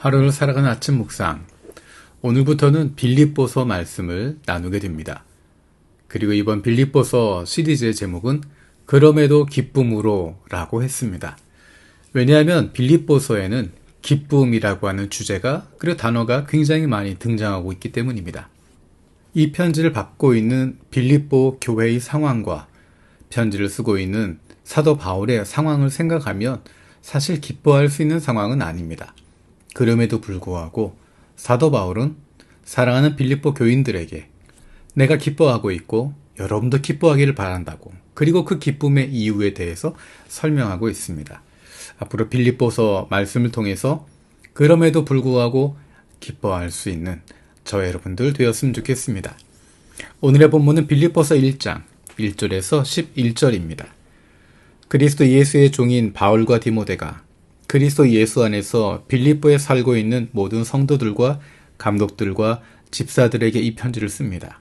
하루를 살아가는 아침 묵상. 오늘부터는 빌립보서 말씀을 나누게 됩니다. 그리고 이번 빌립보서 시리즈의 제목은 그럼에도 기쁨으로 라고 했습니다. 왜냐하면 빌립보서에는 기쁨이라고 하는 주제가 그리고 단어가 굉장히 많이 등장하고 있기 때문입니다. 이 편지를 받고 있는 빌립보 교회의 상황과 편지를 쓰고 있는 사도 바울의 상황을 생각하면 사실 기뻐할 수 있는 상황은 아닙니다. 그럼에도 불구하고 사도 바울은 사랑하는 빌립보 교인들에게 내가 기뻐하고 있고 여러분도 기뻐하기를 바란다고, 그리고 그 기쁨의 이유에 대해서 설명하고 있습니다. 앞으로 빌립보서 말씀을 통해서 그럼에도 불구하고 기뻐할 수 있는 저 여러분들 되었으면 좋겠습니다. 오늘의 본문은 빌립보서 1장 1절에서 11절입니다. 그리스도 예수의 종인 바울과 디모데가 그리스도 예수 안에서 빌립보에 살고 있는 모든 성도들과 감독들과 집사들에게 이 편지를 씁니다.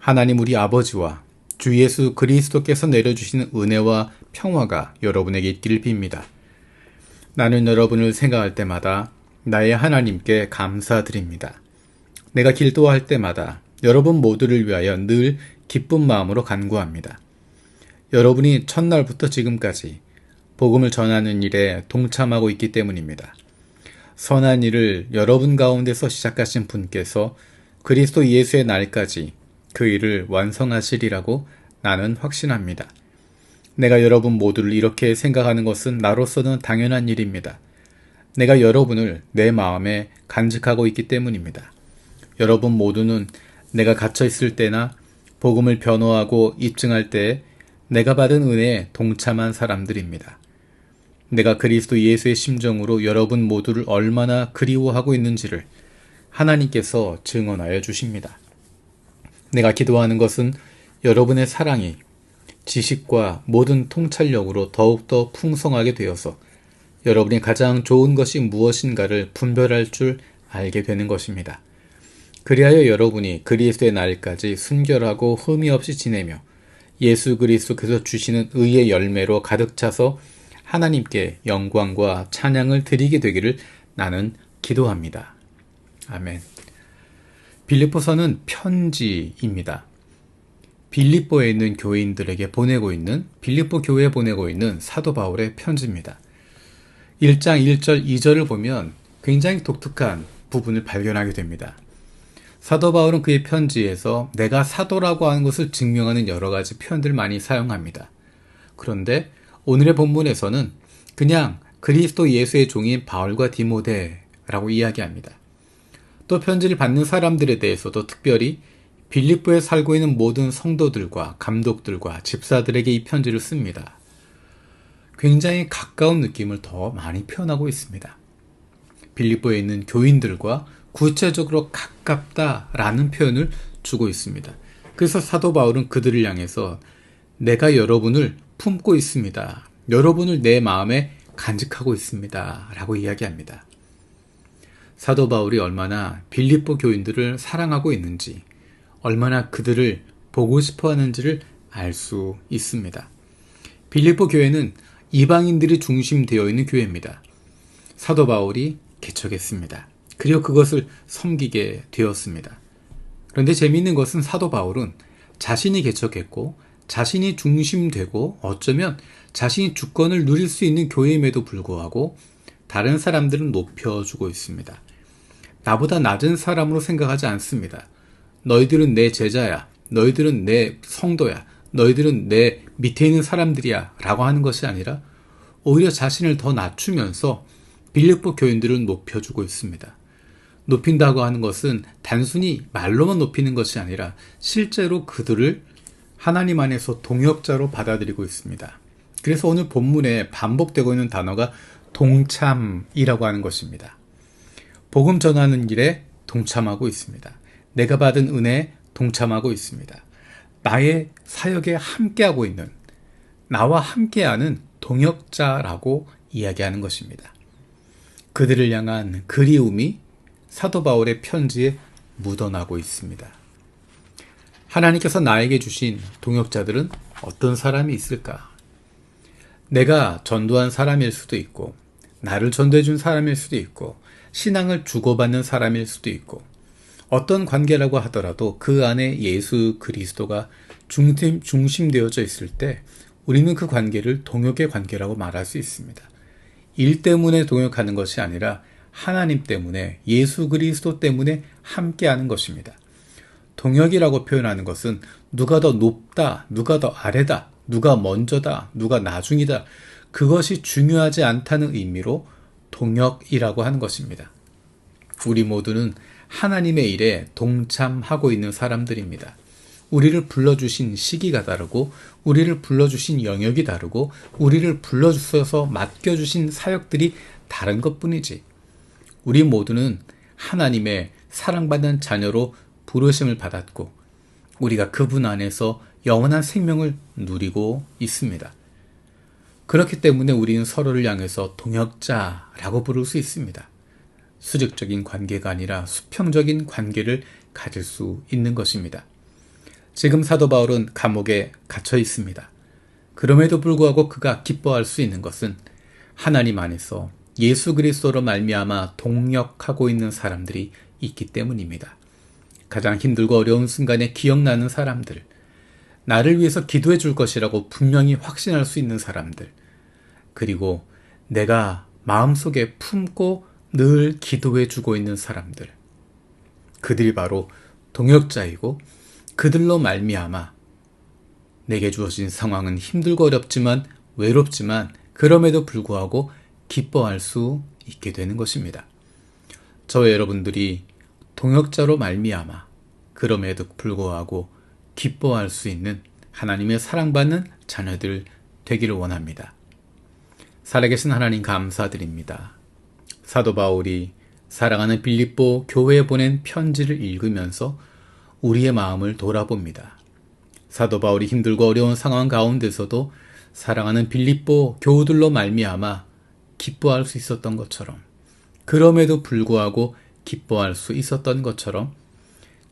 하나님 우리 아버지와 주 예수 그리스도께서 내려주시는 은혜와 평화가 여러분에게 있기를 빕니다. 나는 여러분을 생각할 때마다 나의 하나님께 감사드립니다. 내가 길도할 때마다 여러분 모두를 위하여 늘 기쁜 마음으로 간구합니다. 여러분이 첫날부터 지금까지 복음을 전하는 일에 동참하고 있기 때문입니다. 선한 일을 여러분 가운데서 시작하신 분께서 그리스도 예수의 날까지 그 일을 완성하시리라고 나는 확신합니다. 내가 여러분 모두를 이렇게 생각하는 것은 나로서는 당연한 일입니다. 내가 여러분을 내 마음에 간직하고 있기 때문입니다. 여러분 모두는 내가 갇혀 있을 때나 복음을 변호하고 입증할 때 내가 받은 은혜에 동참한 사람들입니다. 내가 그리스도 예수의 심정으로 여러분 모두를 얼마나 그리워하고 있는지를 하나님께서 증언하여 주십니다. 내가 기도하는 것은 여러분의 사랑이 지식과 모든 통찰력으로 더욱더 풍성하게 되어서 여러분이 가장 좋은 것이 무엇인가를 분별할 줄 알게 되는 것입니다. 그리하여 여러분이 그리스도의 날까지 순결하고 흠이 없이 지내며 예수 그리스도께서 주시는 의의 열매로 가득 차서 하나님께 영광과 찬양을 드리게 되기를 나는 기도합니다. 아멘. 빌립보서는 편지입니다. 빌립보에 있는 교인들에게 보내고 있는, 빌립보 교회에 보내고 있는 사도 바울의 편지입니다. 1장 1절 2절을 보면 굉장히 독특한 부분을 발견하게 됩니다. 사도 바울은 그의 편지에서 내가 사도라고 하는 것을 증명하는 여러 가지 표현들을 많이 사용합니다. 그런데 오늘의 본문에서는 그냥 그리스도 예수의 종인 바울과 디모데라고 이야기합니다. 또 편지를 받는 사람들에 대해서도 특별히 빌립보에 살고 있는 모든 성도들과 감독들과 집사들에게 이 편지를 씁니다. 굉장히 가까운 느낌을 더 많이 표현하고 있습니다. 빌립보에 있는 교인들과 구체적으로 가깝다라는 표현을 주고 있습니다. 그래서 사도 바울은 그들을 향해서 내가 여러분을 품고 있습니다. 여러분을 내 마음에 간직하고 있습니다. 라고 이야기합니다. 사도 바울이 얼마나 빌립보 교인들을 사랑하고 있는지, 얼마나 그들을 보고 싶어 하는지를 알 수 있습니다. 빌립보 교회는 이방인들이 중심되어 있는 교회입니다. 사도 바울이 개척했습니다. 그리고 그것을 섬기게 되었습니다. 그런데 재미있는 것은 사도 바울은 자신이 개척했고 자신이 중심되고 어쩌면 자신이 주권을 누릴 수 있는 교회임에도 불구하고 다른 사람들은 높여주고 있습니다. 나보다 낮은 사람으로 생각하지 않습니다. 너희들은 내 제자야, 너희들은 내 성도야, 너희들은 내 밑에 있는 사람들이야 라고 하는 것이 아니라 오히려 자신을 더 낮추면서 빌립보 교인들을 높여주고 있습니다. 높인다고 하는 것은 단순히 말로만 높이는 것이 아니라 실제로 그들을 하나님 안에서 동역자로 받아들이고 있습니다. 그래서 오늘 본문에 반복되고 있는 단어가 동참이라고 하는 것입니다. 복음 전하는 일에 동참하고 있습니다. 내가 받은 은혜에 동참하고 있습니다. 나의 사역에 함께하고 있는, 나와 함께하는 동역자라고 이야기하는 것입니다. 그들을 향한 그리움이 사도 바울의 편지에 묻어나고 있습니다. 하나님께서 나에게 주신 동역자들은 어떤 사람이 있을까? 내가 전도한 사람일 수도 있고, 나를 전도해 준 사람일 수도 있고, 신앙을 주고받는 사람일 수도 있고, 어떤 관계라고 하더라도 그 안에 예수 그리스도가 중심되어져 있을 때 우리는 그 관계를 동역의 관계라고 말할 수 있습니다. 일 때문에 동역하는 것이 아니라 하나님 때문에, 예수 그리스도 때문에 함께하는 것입니다. 동역이라고 표현하는 것은 누가 더 높다, 누가 더 아래다, 누가 먼저다, 누가 나중이다, 그것이 중요하지 않다는 의미로 동역이라고 하는 것입니다. 우리 모두는 하나님의 일에 동참하고 있는 사람들입니다. 우리를 불러주신 시기가 다르고, 우리를 불러주신 영역이 다르고, 우리를 불러주셔서 맡겨주신 사역들이 다른 것뿐이지. 우리 모두는 하나님의 사랑받는 자녀로 부르심을 받았고, 우리가 그분 안에서 영원한 생명을 누리고 있습니다. 그렇기 때문에 우리는 서로를 향해서 동역자라고 부를 수 있습니다. 수직적인 관계가 아니라 수평적인 관계를 가질 수 있는 것입니다. 지금 사도 바울은 감옥에 갇혀 있습니다. 그럼에도 불구하고 그가 기뻐할 수 있는 것은 하나님 안에서 예수 그리스도로 말미암아 동역하고 있는 사람들이 있기 때문입니다. 가장 힘들고 어려운 순간에 기억나는 사람들, 나를 위해서 기도해 줄 것이라고 분명히 확신할 수 있는 사람들, 그리고 내가 마음속에 품고 늘 기도해 주고 있는 사람들, 그들이 바로 동역자이고, 그들로 말미암아 내게 주어진 상황은 힘들고 어렵지만, 외롭지만 그럼에도 불구하고 기뻐할 수 있게 되는 것입니다. 저와 여러분들이 동역자로 말미암아 그럼에도 불구하고 기뻐할 수 있는 하나님의 사랑받는 자녀들 되기를 원합니다. 살아계신 하나님 감사드립니다. 사도 바울이 사랑하는 빌립보 교회에 보낸 편지를 읽으면서 우리의 마음을 돌아봅니다. 사도 바울이 힘들고 어려운 상황 가운데서도 사랑하는 빌립보 교우들로 말미암아 기뻐할 수 있었던 것처럼, 그럼에도 불구하고 기뻐할 수 있었던 것처럼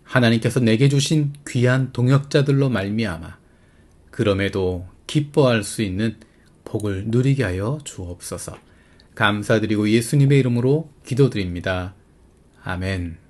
하나님께서 내게 주신 귀한 동역자들로 말미암아 그럼에도 기뻐할 수 있는 복을 누리게 하여 주옵소서. 감사드리고 예수님의 이름으로 기도드립니다. 아멘.